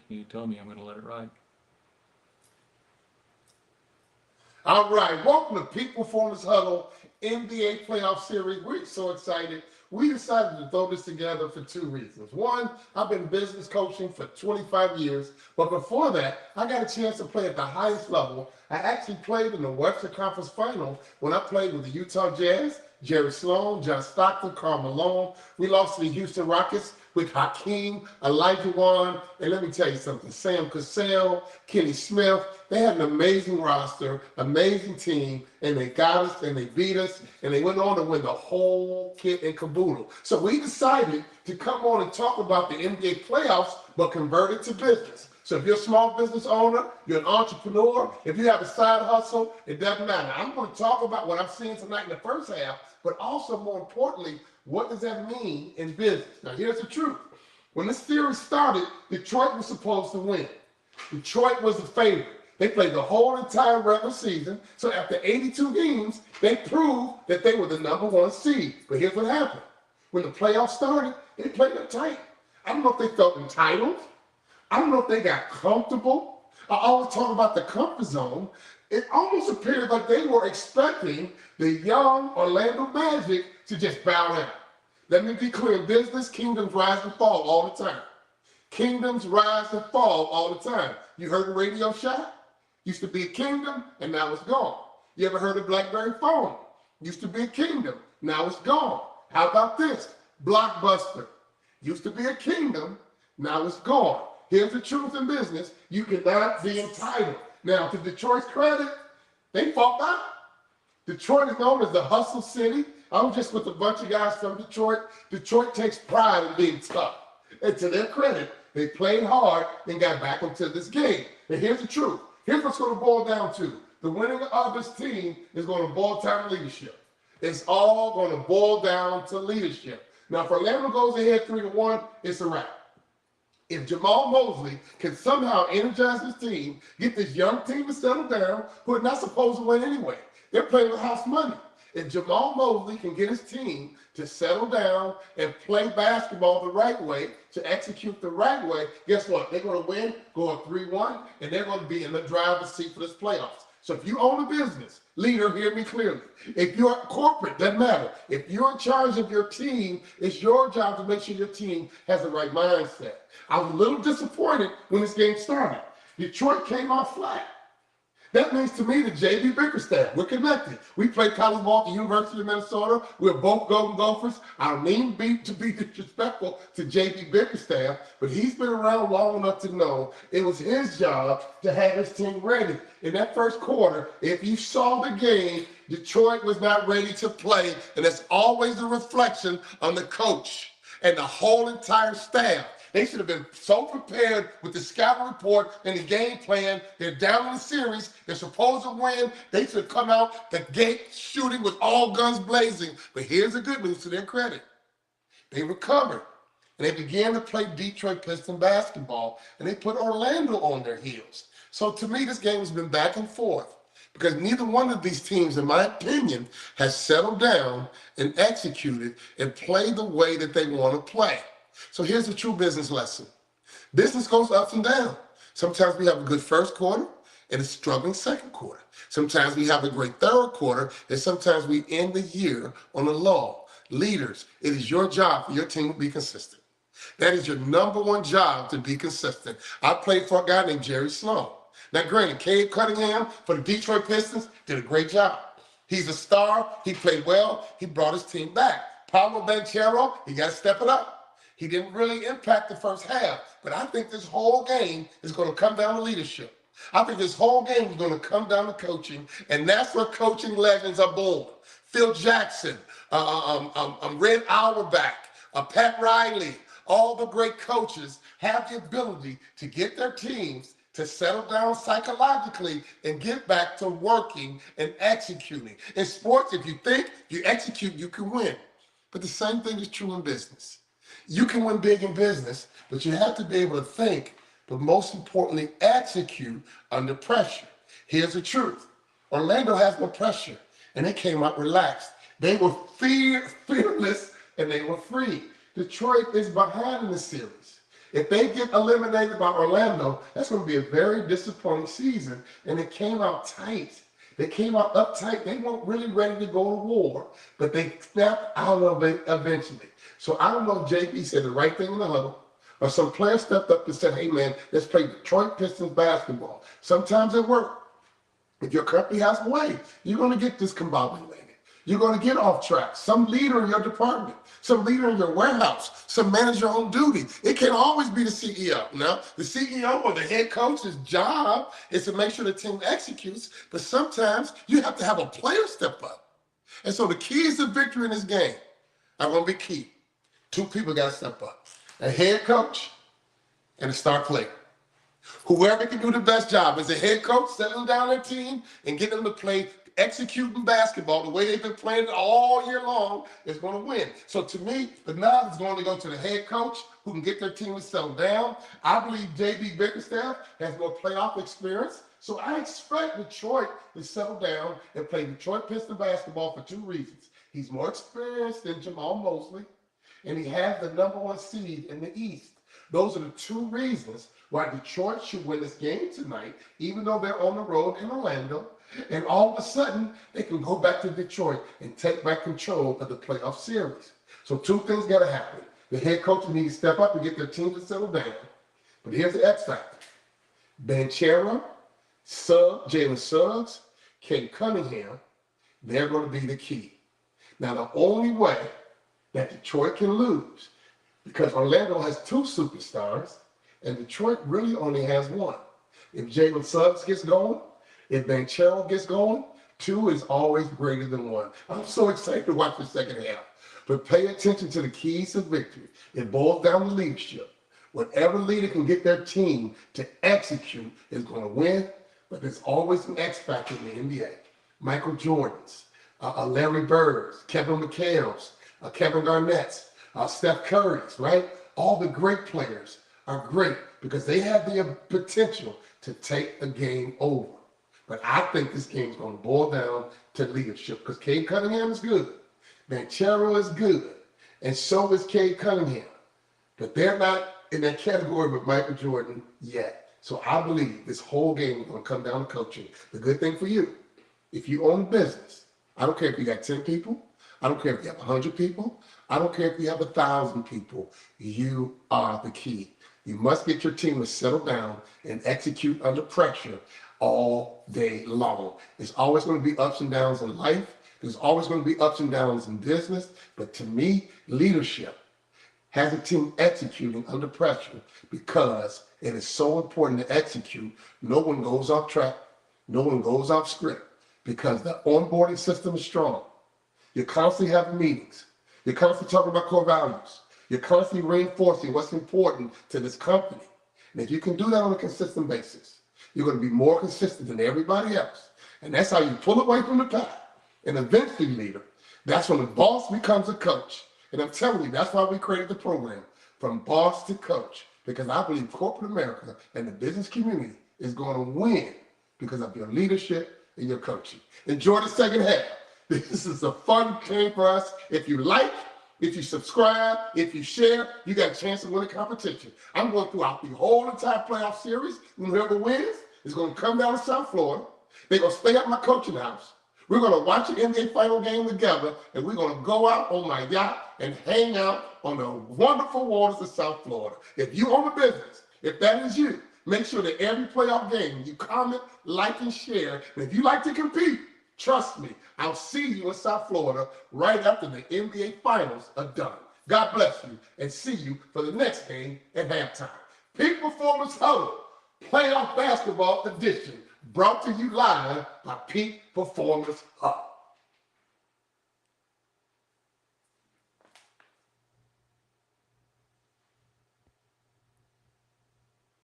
You told me I'm going to let it ride. All right, welcome to Peak Performance Huddle NBA Playoff Series. We're so excited. We decided to throw this together for two reasons. One, I've been business coaching for 25 years, but before that, I got a chance to play at the highest level. I actually played in the Western Conference Final when I played with the Utah Jazz, Jerry Sloan, John Stockton, Karl Malone. We lost to the Houston Rockets with Hakeem, Elijah Wan, and let me tell you something, Sam Cassell, Kenny Smith. They had an amazing roster, amazing team, and they got us and they beat us, and they went on to win the whole kit and caboodle. So we decided to come on and talk about the NBA playoffs, but convert it to business. So if you're a small business owner, you're an entrepreneur, if you have a side hustle, it doesn't matter. I'm going to talk about what I'm seeing tonight in the first half, but also more importantly, what does that mean in business? Now here's the truth. When this series started, Detroit was supposed to win. Detroit was the favorite. They played the whole entire regular season. So after 82 games, they proved that they were the #1 seed. But here's what happened. When the playoffs started, they played it tight. I don't know if they felt entitled. I don't know if they got comfortable. I always talk about the comfort zone. It almost appeared like they were expecting the young Orlando Magic to just bow down. Let me be clear, in business, kingdoms rise and fall all the time. Kingdoms rise and fall all the time. You heard the Radio Shack? Used to be a kingdom, and now it's gone. You ever heard of BlackBerry phone? Used to be a kingdom, now it's gone. How about this? Blockbuster. Used to be a kingdom, now it's gone. Here's the truth in business. You cannot be entitled. Now, to Detroit's credit, they fought back. Detroit is known as the hustle city. I'm just with a bunch of guys from Detroit. Detroit takes pride in being tough. And to their credit, they played hard and got back into this game. And here's the truth. Here's what's going to boil down to. The winning of this team is going to boil down to leadership. It's all going to boil down to leadership. Now, if Orlando goes ahead 3-1, it's a wrap. If Jamal Mosley can somehow energize his team, get this young team to settle down, who are not supposed to win anyway. They're playing with house money. If Jamal Mosley can get his team to settle down and play basketball the right way, to execute the right way, guess what? They're going to win, go up 3-1, and they're going to be in the driver's seat for this playoffs. So if you own a business, leader, hear me clearly. If you're corporate, doesn't matter. If you're in charge of your team, it's your job to make sure your team has the right mindset. I was a little disappointed when this game started. Detroit came out flat. That means to me that J.B. Bickerstaff, we're connected. We played college ball at the University of Minnesota. We're both Golden Gophers. I don't mean to be disrespectful to J.B. Bickerstaff, but he's been around long enough to know it was his job to have his team ready. In that first quarter, if you saw the game, Detroit was not ready to play, and that's always a reflection on the coach and the whole entire staff. They should have been so prepared with the scouting report and the game plan. They're down in the series. They're supposed to win. They should have come out the gate shooting with all guns blazing. But here's the good news to their credit. They recovered, and they began to play Detroit Pistons basketball, and they put Orlando on their heels. So to me, this game has been back and forth because neither one of these teams, in my opinion, has settled down and executed and played the way that they want to play. So here's the true business lesson. Business goes ups and downs. Sometimes we have a good first quarter and a struggling second quarter. Sometimes we have a great third quarter, and sometimes we end the year on a low. Leaders, it is your job for your team to be consistent. That is your #1 job, to be consistent. I played for a guy named Jerry Sloan. Now granted, Cade Cunningham for the Detroit Pistons did a great job. He's a star. He played well. He brought his team back. Paolo Banchero, he got to step it up. He didn't really impact the first half, but I think this whole game is going to come down to leadership. I think this whole game is going to come down to coaching, and that's where coaching legends are born. Phil Jackson, Red Auerbach, Pat Riley, all the great coaches have the ability to get their teams to settle down psychologically and get back to working and executing. In sports, if you think, you execute, you can win. But the same thing is true in business. You can win big in business, but you have to be able to think, but most importantly, execute under pressure. Here's the truth. Orlando has no pressure, and they came out relaxed. They were fearless, and they were free. Detroit is behind in the series. If they get eliminated by Orlando, that's going to be a very disappointing season. And it came out tight. They came out uptight. They weren't really ready to go to war, but they snapped out of it eventually. So I don't know if JB said the right thing in the huddle, or some player stepped up and said, hey man, let's play Detroit Pistons basketball. Sometimes it works. If your company has a way, you're going to get discombobulated. You're going to get off track. Some leader in your department, some leader in your warehouse, some manager on duty. It can't always be the CEO. Now, the CEO or the head coach's job is to make sure the team executes, but sometimes you have to have a player step up. And so the keys to victory in this game are going to be key. Two people got to step up. A head coach and a star player. Whoever can do the best job as a head coach, settling down their team and get them to play executing basketball the way they've been playing it all year long is going to win. So to me, the nod is going to go to the head coach who can get their team to settle down. I believe JB Bickerstaff has more playoff experience. So I expect Detroit to settle down and play Detroit Pistons basketball for two reasons. He's more experienced than Jamal Mosley, and he has the #1 seed in the East. Those are the two reasons why Detroit should win this game tonight, even though they're on the road in Orlando. And all of a sudden, they can go back to Detroit and take back control of the playoff series. So two things got to happen. The head coaches need to step up and get their team to settle down. But here's the X factor. Banchero, Jalen Suggs, Kate Cunningham, they're going to be the key. Now, the only way that Detroit can lose, because Orlando has two superstars, and Detroit really only has one. If Jalen Suggs gets going, if Banchero gets going, two is always greater than one. I'm so excited to watch the second half. But pay attention to the keys to victory. It boils down to leadership. Whatever leader can get their team to execute is going to win, but there's always an X factor in the NBA. Michael Jordan's, Larry Bird's, Kevin McHale's, Kevin Garnett's, Steph Curry's, right? All the great players are great because they have the potential to take a game over. But I think this game's going to boil down to leadership because Cade Cunningham is good. Banchero is good. And so is Cade Cunningham. But they're not in that category with Michael Jordan yet. So I believe this whole game is going to come down to coaching. The good thing for you, if you own a business, I don't care if you got 10 people, I don't care if you have 100 people, I don't care if you have 1,000 people, you are the key. You must get your team to settle down and execute under pressure all day long. There's always going to be ups and downs in life. There's always going to be ups and downs in business. But to me, leadership has a team executing under pressure because it is so important to execute. No one goes off track. No one goes off script because the onboarding system is strong. You're constantly having meetings. You're constantly talking about core values. You're constantly reinforcing what's important to this company. And if you can do that on a consistent basis, you're going to be more consistent than everybody else. And that's how you pull away from the pack. And eventually, leader, that's when the boss becomes a coach. And I'm telling you, that's why we created the program, From Boss to Coach. Because I believe corporate America and the business community is going to win because of your leadership and your coaching. Enjoy the second half. This is a fun game for us. If you like, if you subscribe, if you share, you got a chance to win a competition. I'm going throughout the whole entire playoff series, and whoever wins is going to come down to South Florida. They're going to stay at my coaching house. We're going to watch an NBA final game together, and we're going to go out on my yacht and hang out on the wonderful waters of South Florida. If you own a business, if that is you, make sure that every playoff game you comment, like, and share. And if you like to compete, trust me, I'll see you in South Florida right after the NBA Finals are done. God bless you, and see you for the next game at halftime. Peak Performance Huddle, Playoff Basketball Edition, brought to you live by Peak Performance Hub.